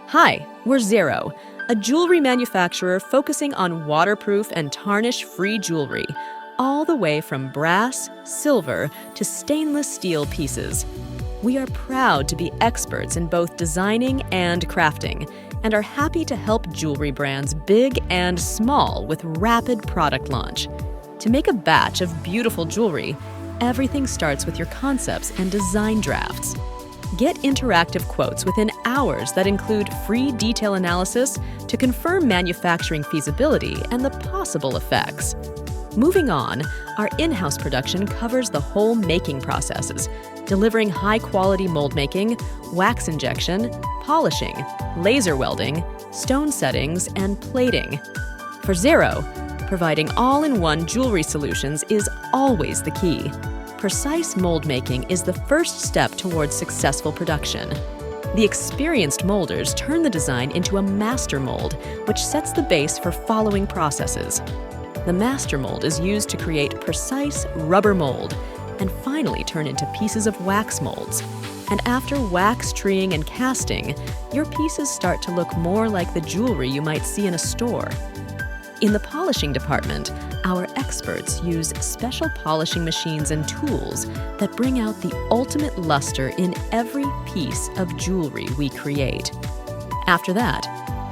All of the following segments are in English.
Hi, we're Zearrow, a jewelry manufacturer focusing on waterproof and tarnish-free jewelry, all the way from brass, silver, to stainless steel pieces. We are proud to be experts in both designing and crafting, and are happy to help jewelry brands big and small with rapid product launch. To make a batch of beautiful jewelry, everything starts with your concepts and design drafts. Get interactive quotes within hours that include free detail analysis to confirm manufacturing feasibility and the possible effects. Moving on, our in-house production covers the whole making processes, delivering high-quality mold making, wax injection, polishing, laser welding, stone settings, and plating. For Zearrow, providing all-in-one jewelry solutions is always the key. Precise mold making is the first step towards successful production. The experienced molders turn the design into a master mold, which sets the base for following processes. The master mold is used to create precise rubber mold and finally turn into pieces of wax molds. And after wax treeing and casting, your pieces start to look more like the jewelry you might see in a store. In the polishing department, our experts use special polishing machines and tools that bring out the ultimate luster in every piece of jewelry we create. After that,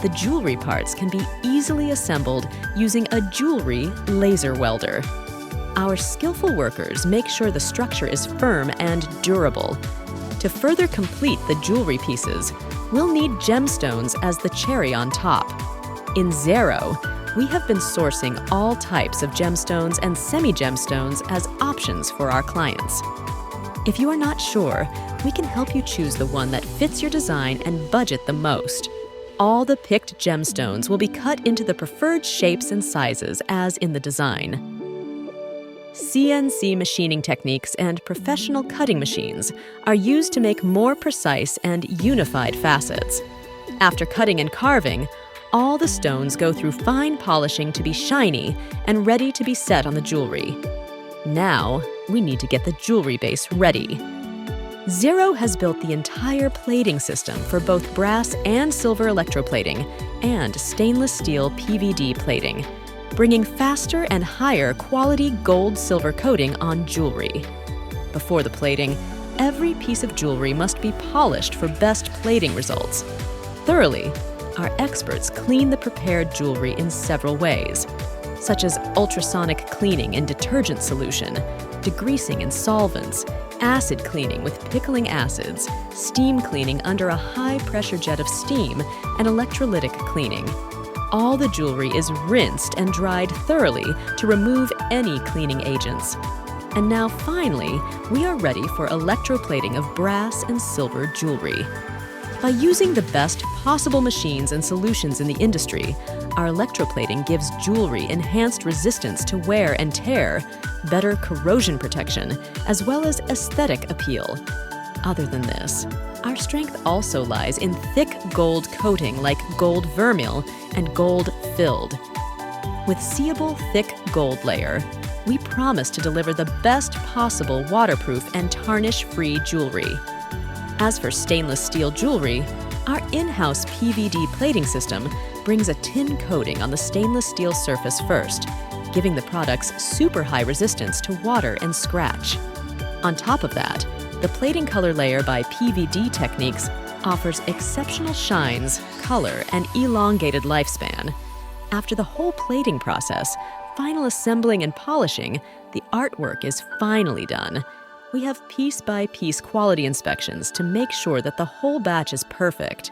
the jewelry parts can be easily assembled using a jewelry laser welder. Our skillful workers make sure the structure is firm and durable. To further complete the jewelry pieces, we'll need gemstones as the cherry on top. In Zearrow, we have been sourcing all types of gemstones and semi-gemstones as options for our clients. If you are not sure, we can help you choose the one that fits your design and budget the most. All the picked gemstones will be cut into the preferred shapes and sizes as in the design. CNC machining techniques and professional cutting machines are used to make more precise and unified facets. After cutting and carving, all the stones go through fine polishing to be shiny and ready to be set on the jewelry. Now, we need to get the jewelry base ready. Zearrow has built the entire plating system for both brass and silver electroplating and stainless steel PVD plating, bringing faster and higher quality gold-silver coating on jewelry. Before the plating, every piece of jewelry must be polished for best plating results. Thoroughly, our experts clean the prepared jewelry in several ways, such as ultrasonic cleaning in detergent solution, degreasing in solvents, acid cleaning with pickling acids, steam cleaning under a high-pressure jet of steam, and electrolytic cleaning. All the jewelry is rinsed and dried thoroughly to remove any cleaning agents. And now finally, we are ready for electroplating of brass and silver jewelry. By using the best possible machines and solutions in the industry, our electroplating gives jewelry enhanced resistance to wear and tear, better corrosion protection, as well as aesthetic appeal. Other than this, our strength also lies in thick gold coating like gold vermeil and gold filled. With seeable thick gold layer, we promise to deliver the best possible waterproof and tarnish-free jewelry. As for stainless steel jewelry, our in-house PVD plating system brings a tin coating on the stainless steel surface first, giving the products super high resistance to water and scratch. On top of that, the plating color layer by PVD Techniques offers exceptional shines, color, and elongated lifespan. After the whole plating process, final assembling and polishing, the artwork is finally done. We have piece-by-piece quality inspections to make sure that the whole batch is perfect.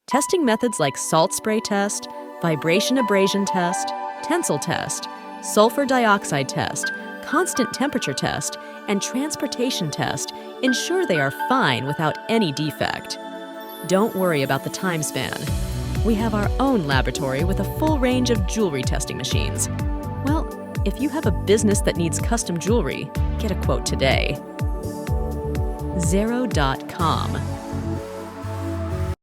Testing methods like salt spray test, vibration abrasion test, tensile test, sulfur dioxide test, constant temperature test, and transportation test ensure they are fine without any defect. Don't worry about the time span. We have our own laboratory with a full range of jewelry testing machines. Well, if you have a business that needs custom jewelry, get a quote today. Zearrow.com